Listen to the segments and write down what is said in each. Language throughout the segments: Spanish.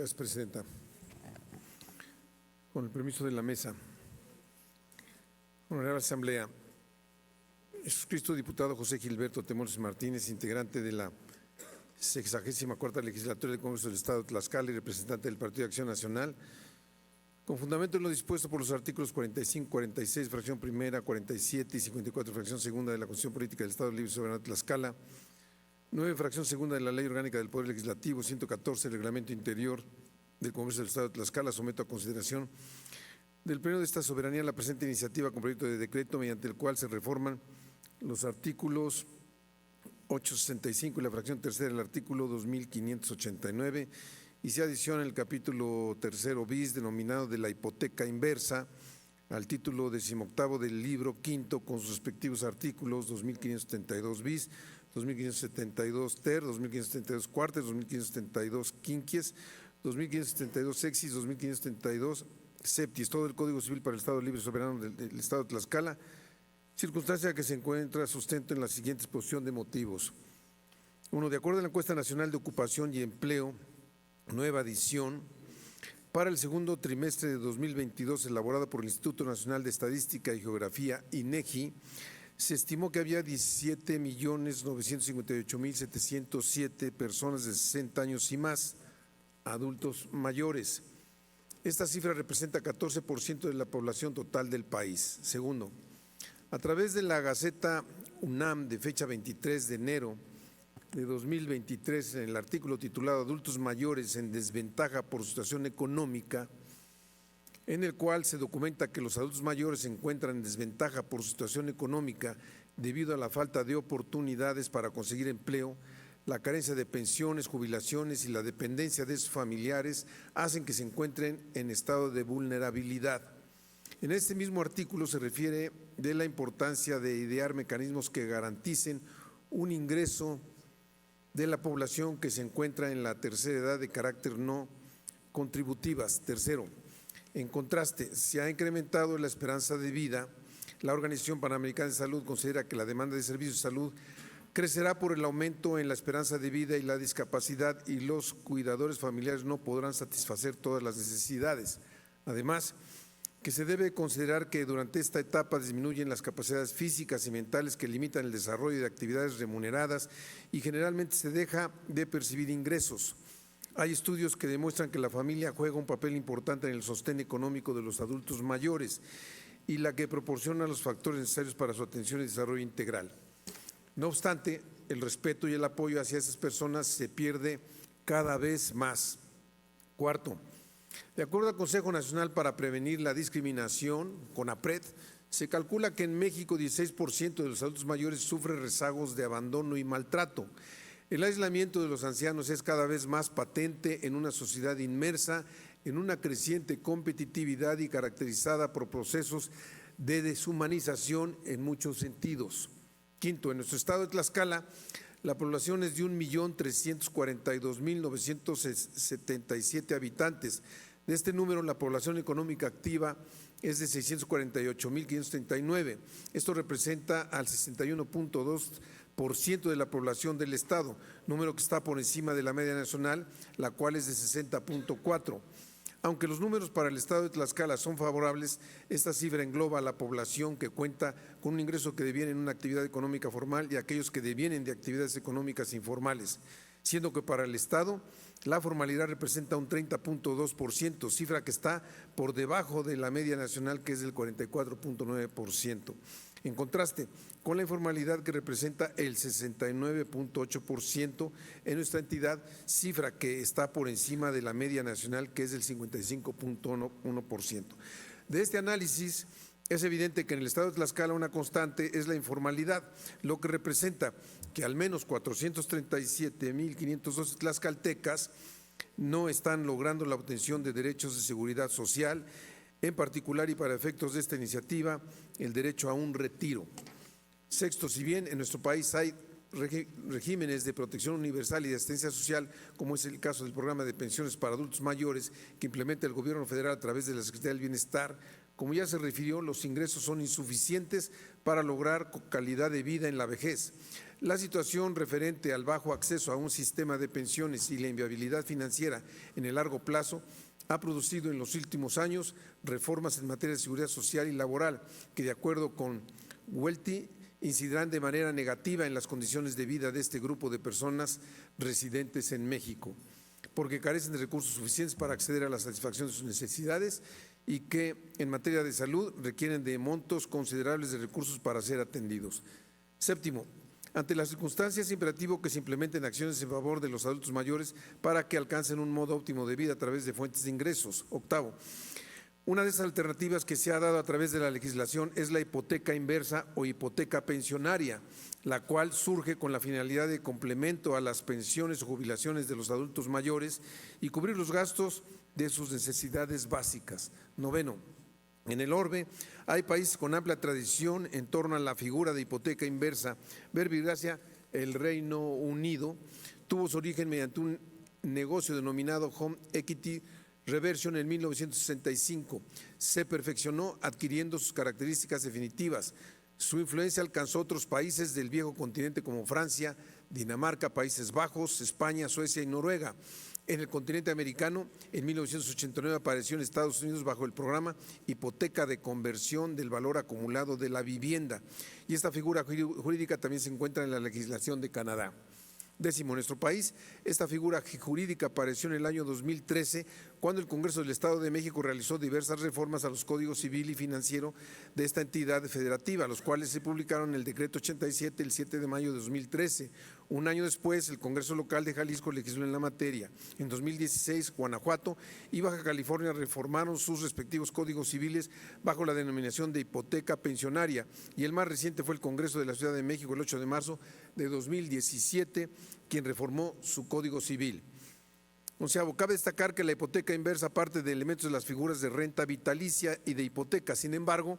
Gracias, Presidenta. Con el permiso de la mesa. Honorable Asamblea, he suscrito diputado José Gilberto Temores Martínez, integrante de la 64ª Legislatura del Congreso del Estado de Tlaxcala y representante del Partido de Acción Nacional, con fundamento en lo dispuesto por los artículos 45, 46, fracción primera, 47 y 54, fracción segunda de la Constitución Política del Estado Libre y Soberano de Tlaxcala, 9, fracción segunda de la Ley Orgánica del Poder Legislativo, 114, el Reglamento Interior del Congreso del Estado de Tlaxcala, someto a consideración del Pleno de esta soberanía la presente iniciativa con proyecto de decreto mediante el cual se reforman los artículos 865 y la fracción tercera del artículo 2589 y se adiciona el capítulo tercero bis denominado de la hipoteca inversa al título 18º del libro quinto con sus respectivos artículos 2572 bis, 2572 ter, 2572 cuartes, 2572 quinquies, 2572 sexis, 2572 septis, todo el Código Civil para el Estado Libre y Soberano del Estado de Tlaxcala, circunstancia que se encuentra sustento en la siguiente exposición de motivos. 1. De acuerdo a la encuesta nacional de ocupación y empleo, nueva edición, para el segundo trimestre de 2022, elaborada por el Instituto Nacional de Estadística y Geografía, INEGI, se estimó que había 17.958.707 personas de 60 años y más, adultos mayores. Esta cifra representa 14% de la población total del país. Segundo, a través de la Gaceta UNAM de fecha 23 de enero de 2023, en el artículo titulado Adultos mayores en desventaja por situación económica, en el cual se documenta que los adultos mayores se encuentran en desventaja por su situación económica debido a la falta de oportunidades para conseguir empleo, la carencia de pensiones, jubilaciones y la dependencia de sus familiares hacen que se encuentren en estado de vulnerabilidad. En este mismo artículo se refiere de la importancia de idear mecanismos que garanticen un ingreso de la población que se encuentra en la tercera edad de carácter no contributivas. Tercero, en contraste, se ha incrementado la esperanza de vida. La Organización Panamericana de Salud considera que la demanda de servicios de salud crecerá por el aumento en la esperanza de vida y la discapacidad y los cuidadores familiares no podrán satisfacer todas las necesidades. Además, que se debe considerar que durante esta etapa disminuyen las capacidades físicas y mentales que limitan el desarrollo de actividades remuneradas y generalmente se deja de percibir ingresos. Hay estudios que demuestran que la familia juega un papel importante en el sostén económico de los adultos mayores y la que proporciona los factores necesarios para su atención y desarrollo integral. No obstante, el respeto y el apoyo hacia esas personas se pierde cada vez más. Cuarto, de acuerdo al Consejo Nacional para Prevenir la Discriminación, CONAPRED, se calcula que en México 16% de los adultos mayores sufre rezagos de abandono y maltrato. El aislamiento de los ancianos es cada vez más patente en una sociedad inmersa en una creciente competitividad y caracterizada por procesos de deshumanización en muchos sentidos. Quinto, en nuestro estado de Tlaxcala, la población es de 1.342.977 habitantes. De este número, la población económica activa es de 648.539. Esto representa al 61.2% de la población del estado, número que está por encima de la media nacional, la cual es de 60.4%. Aunque los números para el estado de Tlaxcala son favorables, esta cifra engloba a la población que cuenta con un ingreso que deviene en una actividad económica formal y aquellos que devienen de actividades económicas informales, siendo que para el estado la formalidad representa un 30.2%, cifra que está por debajo de la media nacional que es del 44.9%. En contraste con la informalidad que representa el 69.8% en nuestra entidad, cifra que está por encima de la media nacional que es del 55.1%. De este análisis es evidente que en el estado de Tlaxcala una constante es la informalidad, lo que representa que al menos 437.512 tlaxcaltecas no están logrando la obtención de derechos de seguridad social, en particular y para efectos de esta iniciativa, el derecho a un retiro. Sexto, si bien en nuestro país hay regímenes de protección universal y de asistencia social, como es el caso del programa de pensiones para adultos mayores que implementa el gobierno federal a través de la Secretaría del Bienestar, Como ya se refirió, los ingresos son insuficientes para lograr calidad de vida en la vejez. La situación referente al bajo acceso a un sistema de pensiones y la inviabilidad financiera en el largo plazo ha producido en los últimos años reformas en materia de seguridad social y laboral que, de acuerdo con Welty, incidirán de manera negativa en las condiciones de vida de este grupo de personas residentes en México, porque carecen de recursos suficientes para acceder a la satisfacción de sus necesidades y que en materia de salud requieren de montos considerables de recursos para ser atendidos. Séptimo, ante las circunstancias es imperativo que se implementen acciones en favor de los adultos mayores para que alcancen un modo óptimo de vida a través de fuentes de ingresos. Octavo, una de esas alternativas que se ha dado a través de la legislación es la hipoteca inversa o hipoteca pensionaria, la cual surge con la finalidad de complemento a las pensiones o jubilaciones de los adultos mayores y cubrir los gastos de sus necesidades básicas. Noveno, en el orbe hay países con amplia tradición en torno a la figura de hipoteca inversa. Verbigracia, el Reino Unido, tuvo su origen mediante un negocio denominado Home Equity Reversion en 1965. Se perfeccionó adquiriendo sus características definitivas. Su influencia alcanzó otros países del viejo continente como Francia, Dinamarca, Países Bajos, España, Suecia y Noruega. En el continente americano, en 1989 apareció en Estados Unidos bajo el programa Hipoteca de Conversión del Valor Acumulado de la Vivienda. Y esta figura jurídica también se encuentra en la legislación de Canadá. Décimo, en nuestro país, esta figura jurídica apareció en el año 2013, cuando el Congreso del Estado de México realizó diversas reformas a los códigos civil y financiero de esta entidad federativa, los cuales se publicaron en el decreto 87 el 7 de mayo de 2013. Un año después, el Congreso local de Jalisco legisló en la materia. En 2016, Guanajuato y Baja California reformaron sus respectivos códigos civiles bajo la denominación de hipoteca pensionaria, y el más reciente fue el Congreso de la Ciudad de México el 8 de marzo de 2017, quien reformó su Código Civil. Onceavo, cabe destacar que la hipoteca inversa parte de elementos de las figuras de renta vitalicia y de hipoteca. Sin embargo,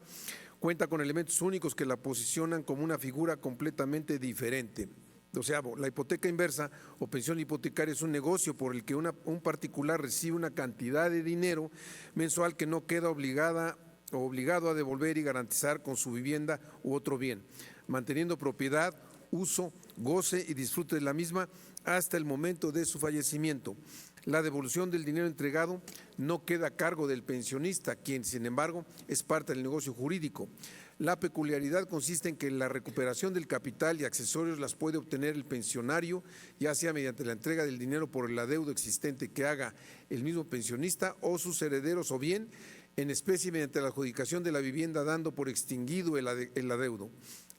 cuenta con elementos únicos que la posicionan como una figura completamente diferente. Doceavo, la hipoteca inversa o pensión hipotecaria es un negocio por el que un particular recibe una cantidad de dinero mensual que no queda obligado a devolver y garantizar con su vivienda u otro bien, manteniendo propiedad, uso, goce y disfrute de la misma hasta el momento de su fallecimiento. La devolución del dinero entregado no queda a cargo del pensionista, quien, sin embargo, es parte del negocio jurídico. La peculiaridad consiste en que la recuperación del capital y accesorios las puede obtener el pensionario, ya sea mediante la entrega del dinero por el adeudo existente que haga el mismo pensionista o sus herederos, o bien en especie mediante la adjudicación de la vivienda dando por extinguido el adeudo.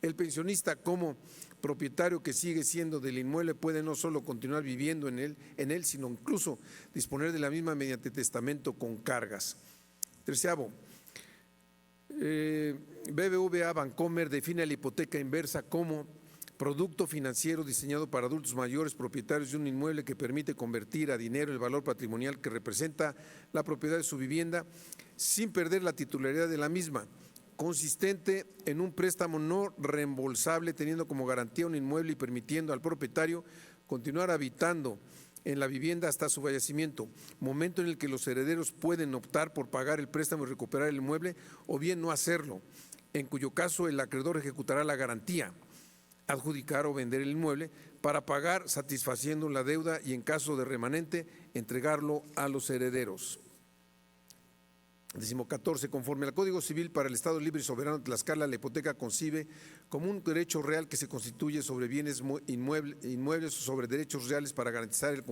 El pensionista, como propietario que sigue siendo del inmueble, puede no solo continuar viviendo en él, sino incluso disponer de la misma mediante testamento con cargas. Treceavo, BBVA Bancomer define la hipoteca inversa como producto financiero diseñado para adultos mayores propietarios de un inmueble que permite convertir a dinero el valor patrimonial que representa la propiedad de su vivienda sin perder la titularidad de la misma, consistente en un préstamo no reembolsable teniendo como garantía un inmueble y permitiendo al propietario continuar habitando en la vivienda hasta su fallecimiento, momento en el que los herederos pueden optar por pagar el préstamo y recuperar el inmueble o bien no hacerlo, en cuyo caso el acreedor ejecutará la garantía, adjudicar o vender el inmueble para pagar satisfaciendo la deuda y en caso de remanente entregarlo a los herederos. 14. Conforme al Código Civil para el Estado Libre y Soberano de Tlaxcala, la hipoteca concibe como un derecho real que se constituye sobre bienes inmuebles o sobre derechos reales para garantizar el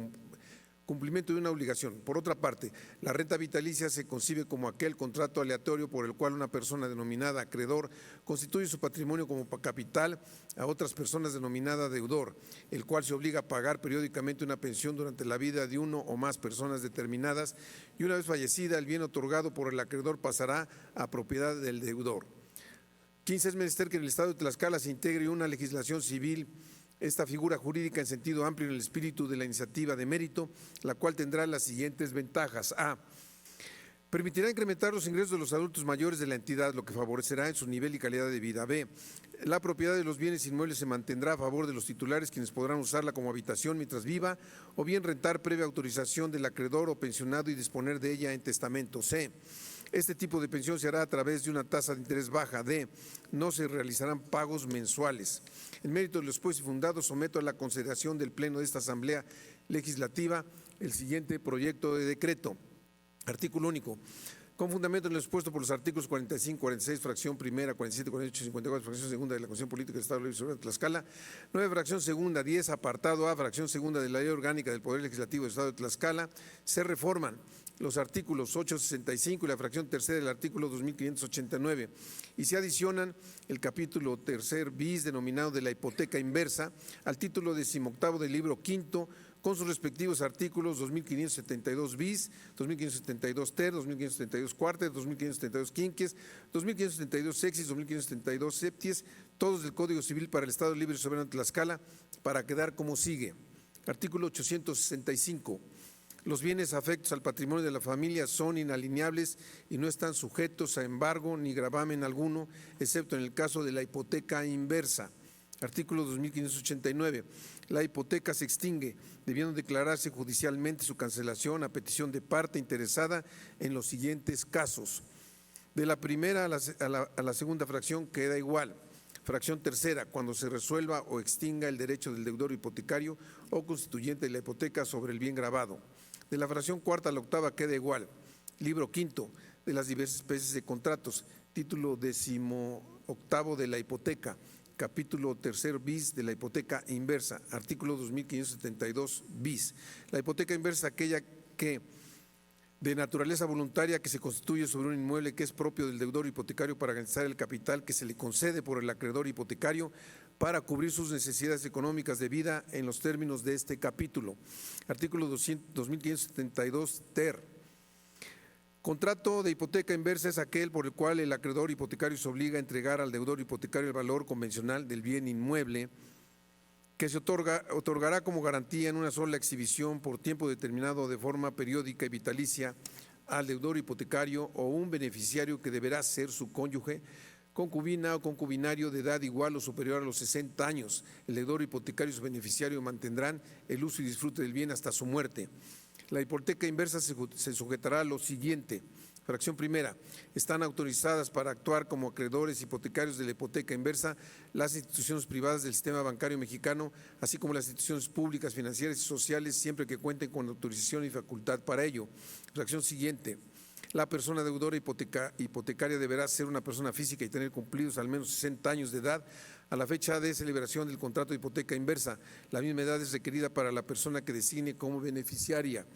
cumplimiento de una obligación. Por otra parte, la renta vitalicia se concibe como aquel contrato aleatorio por el cual una persona denominada acreedor constituye su patrimonio como capital a otras personas denominada deudor, el cual se obliga a pagar periódicamente una pensión durante la vida de uno o más personas determinadas, y una vez fallecida el bien otorgado por el acreedor pasará a propiedad del deudor. 15. Es menester que en el Estado de Tlaxcala se integre una legislación civil esta figura jurídica en sentido amplio en el espíritu de la iniciativa de mérito, la cual tendrá las siguientes ventajas. A. Permitirá incrementar los ingresos de los adultos mayores de la entidad, lo que favorecerá en su nivel y calidad de vida. B. La propiedad de los bienes inmuebles se mantendrá a favor de los titulares, quienes podrán usarla como habitación mientras viva o bien rentar previa autorización del acreedor o pensionado y disponer de ella en testamento. C. Este tipo de pensión se hará a través de una tasa de interés baja. D. No se realizarán pagos mensuales. En mérito de lo expuesto y fundado, someto a la consideración del Pleno de esta Asamblea Legislativa el siguiente proyecto de decreto. Artículo único. Con fundamento en lo expuesto por los artículos 45, 46, fracción primera, 47, 48, 54, fracción segunda de la Constitución Política del Estado Libre y Soberano de Tlaxcala, 9, fracción segunda, 10, apartado A, fracción segunda de la Ley Orgánica del Poder Legislativo del Estado de Tlaxcala, se reforman los artículos 865 y la fracción tercera del artículo 2589 y se adicionan el capítulo tercer bis denominado de la hipoteca inversa al título 18º del libro quinto con sus respectivos artículos 2572 bis, 2572 ter, 2572 cuartes, 2572 quinques, 2572 sexis, 2572 septies, todos del Código Civil para el Estado Libre y Soberano de Tlaxcala, para quedar como sigue. Artículo 865. Los bienes afectos al patrimonio de la familia son inalineables y no están sujetos a embargo ni gravamen alguno, excepto en el caso de la hipoteca inversa. Artículo 2589. La hipoteca se extingue, debiendo declararse judicialmente su cancelación a petición de parte interesada en los siguientes casos. De la primera a la segunda fracción queda igual. Fracción tercera, cuando se resuelva o extinga el derecho del deudor hipotecario o constituyente de la hipoteca sobre el bien gravado. De la fracción cuarta a la octava queda igual. Libro quinto de las diversas especies de contratos. Título 18º de la hipoteca. Capítulo tercer bis de la hipoteca inversa, artículo 2572 bis. La hipoteca inversa es aquella que, de naturaleza voluntaria, que se constituye sobre un inmueble que es propio del deudor hipotecario para garantizar el capital que se le concede por el acreedor hipotecario para cubrir sus necesidades económicas de vida en los términos de este capítulo. Artículo 2572 ter. Contrato de hipoteca inversa es aquel por el cual el acreedor hipotecario se obliga a entregar al deudor hipotecario el valor convencional del bien inmueble que se otorgará como garantía en una sola exhibición por tiempo determinado de forma periódica y vitalicia al deudor hipotecario o un beneficiario que deberá ser su cónyuge, concubina o concubinario de edad igual o superior a los 60 años. El deudor hipotecario y su beneficiario mantendrán el uso y disfrute del bien hasta su muerte. La hipoteca inversa se sujetará a lo siguiente. Fracción primera. Están autorizadas para actuar como acreedores hipotecarios de la hipoteca inversa las instituciones privadas del sistema bancario mexicano, así como las instituciones públicas, financieras y sociales, siempre que cuenten con autorización y facultad para ello. Fracción siguiente. La persona deudora hipotecaria deberá ser una persona física y tener cumplidos al menos 60 años de edad a la fecha de celebración del contrato de hipoteca inversa. La misma edad es requerida para la persona que designe como beneficiaria.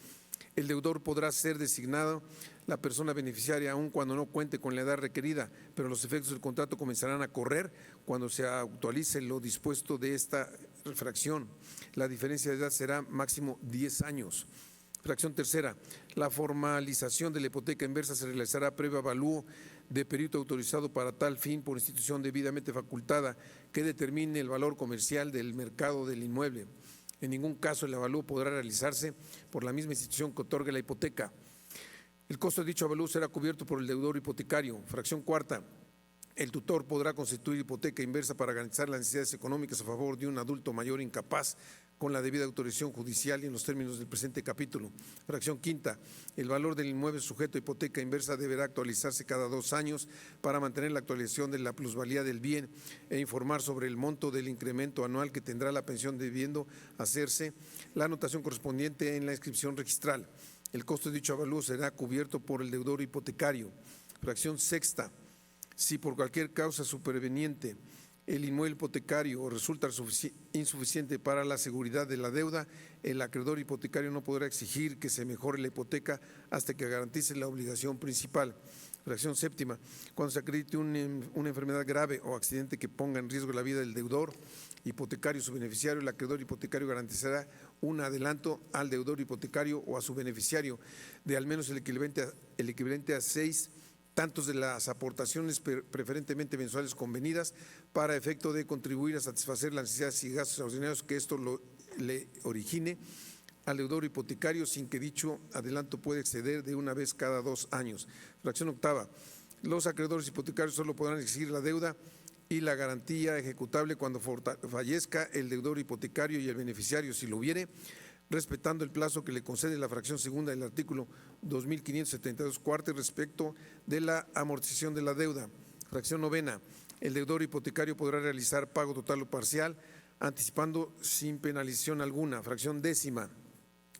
El deudor podrá ser designado la persona beneficiaria aun cuando no cuente con la edad requerida, pero los efectos del contrato comenzarán a correr cuando se actualice lo dispuesto de esta fracción. La diferencia de edad será máximo 10 años. Fracción tercera. La formalización de la hipoteca inversa se realizará previo avalúo de perito autorizado para tal fin por institución debidamente facultada que determine el valor comercial del mercado del inmueble. En ningún caso el avalúo podrá realizarse por la misma institución que otorgue la hipoteca. El costo de dicho avalúo será cubierto por el deudor hipotecario. Fracción cuarta. El tutor podrá constituir hipoteca inversa para garantizar las necesidades económicas a favor de un adulto mayor incapaz con la debida autorización judicial y en los términos del presente capítulo. Fracción quinta. El valor del inmueble sujeto a hipoteca inversa deberá actualizarse cada 2 años para mantener la actualización de la plusvalía del bien e informar sobre el monto del incremento anual que tendrá la pensión, debiendo hacerse la anotación correspondiente en la inscripción registral. El costo de dicho avalúo será cubierto por el deudor hipotecario. Fracción sexta. Si por cualquier causa superveniente el inmueble hipotecario resulta insuficiente para la seguridad de la deuda, el acreedor hipotecario no podrá exigir que se mejore la hipoteca hasta que garantice la obligación principal. Fracción séptima. Cuando se acredite una enfermedad grave o accidente que ponga en riesgo la vida del deudor hipotecario o su beneficiario, el acreedor hipotecario garantizará un adelanto al deudor hipotecario o a su beneficiario de al menos el equivalente a 6 tantos de las aportaciones preferentemente mensuales convenidas para efecto de contribuir a satisfacer las necesidades y gastos extraordinarios que esto le origine al deudor hipotecario sin que dicho adelanto pueda exceder de una vez cada 2 años. Fracción octava. Los acreedores hipotecarios solo podrán exigir la deuda y la garantía ejecutable cuando fallezca el deudor hipotecario y el beneficiario, si lo hubiere, respetando el plazo que le concede la fracción segunda del artículo 2572 cuarta respecto de la amortización de la deuda. Fracción novena, el deudor hipotecario podrá realizar pago total o parcial, anticipando sin penalización alguna. Fracción décima,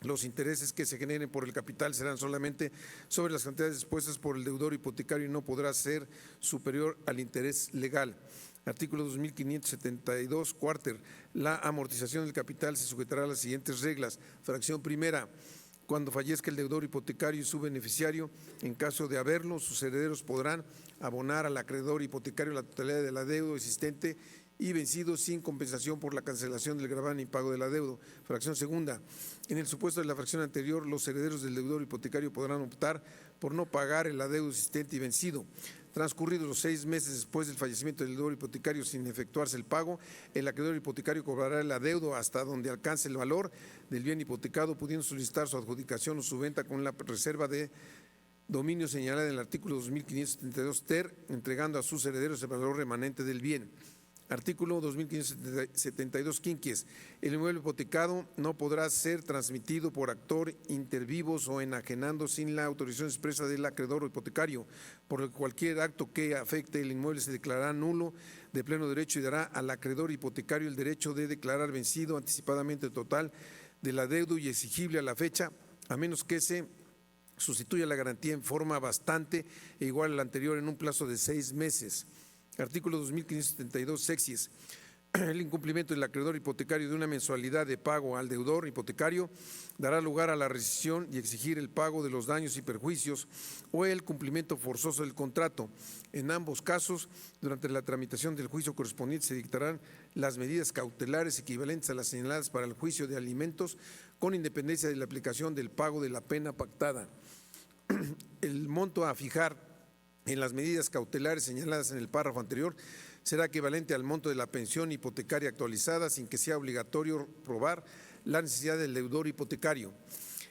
los intereses que se generen por el capital serán solamente sobre las cantidades expuestas por el deudor hipotecario y no podrá ser superior al interés legal. Artículo 2572, cuarter. La amortización del capital se sujetará a las siguientes reglas. Fracción primera. Cuando fallezca el deudor hipotecario y su beneficiario, en caso de haberlo, sus herederos podrán abonar al acreedor hipotecario la totalidad del adeudo existente y vencido sin compensación por la cancelación del gravamen y pago del adeudo. Fracción segunda. En el supuesto de la fracción anterior, los herederos del deudor hipotecario podrán optar por no pagar el adeudo existente y vencido. Transcurridos los 6 meses después del fallecimiento del deudor hipotecario sin efectuarse el pago, el acreedor hipotecario cobrará el adeudo hasta donde alcance el valor del bien hipotecado, pudiendo solicitar su adjudicación o su venta con la reserva de dominio señalada en el artículo 2572 ter, entregando a sus herederos el valor remanente del bien. Artículo 2572 quinquies. El inmueble hipotecado no podrá ser transmitido por actor inter vivos o enajenando sin la autorización expresa del acreedor o hipotecario, por lo que cualquier acto que afecte el inmueble se declarará nulo de pleno derecho y dará al acreedor hipotecario el derecho de declarar vencido anticipadamente el total del adeudo y exigible a la fecha, a menos que se sustituya la garantía en forma bastante e igual a la anterior en un plazo de 6 meses. Artículo 2572 sexies. El incumplimiento del acreedor hipotecario de una mensualidad de pago al deudor hipotecario dará lugar a la rescisión y exigir el pago de los daños y perjuicios o el cumplimiento forzoso del contrato. En ambos casos, durante la tramitación del juicio correspondiente se dictarán las medidas cautelares equivalentes a las señaladas para el juicio de alimentos con independencia de la aplicación del pago de la pena pactada. El monto a fijar en las medidas cautelares señaladas en el párrafo anterior será equivalente al monto de la pensión hipotecaria actualizada sin que sea obligatorio probar la necesidad del deudor hipotecario.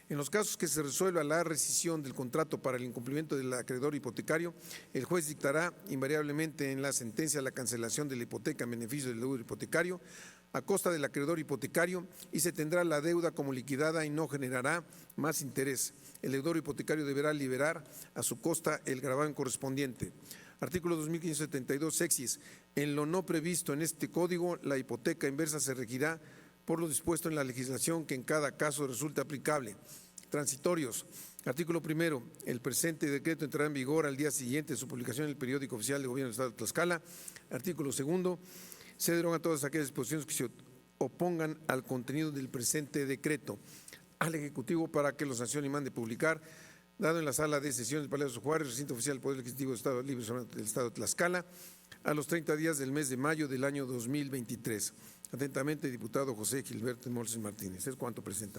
En los casos que se resuelva la rescisión del contrato para el incumplimiento del acreedor hipotecario, el juez dictará invariablemente en la sentencia la cancelación de la hipoteca en beneficio del deudor hipotecario a costa del acreedor hipotecario y se tendrá la deuda como liquidada y no generará más interés. El deudor hipotecario deberá liberar a su costa el gravamen correspondiente. Artículo 2572 sexies. En lo no previsto en este código, la hipoteca inversa se regirá por lo dispuesto en la legislación que en cada caso resulte aplicable. Transitorios. Artículo primero. El presente decreto entrará en vigor al día siguiente de su publicación en el periódico oficial del Gobierno del Estado de Tlaxcala. Artículo segundo. Se derogan todas aquellas disposiciones que se opongan al contenido del presente decreto al Ejecutivo para que lo sancione y mande publicar, dado en la sala de sesión del Palacio Juárez, recinto oficial del Poder Legislativo del Estado Libre del Estado de Tlaxcala, a los 30 días del mes de mayo del año 2023. Atentamente, diputado José Gilberto Molces Martínez. Es cuanto presenta.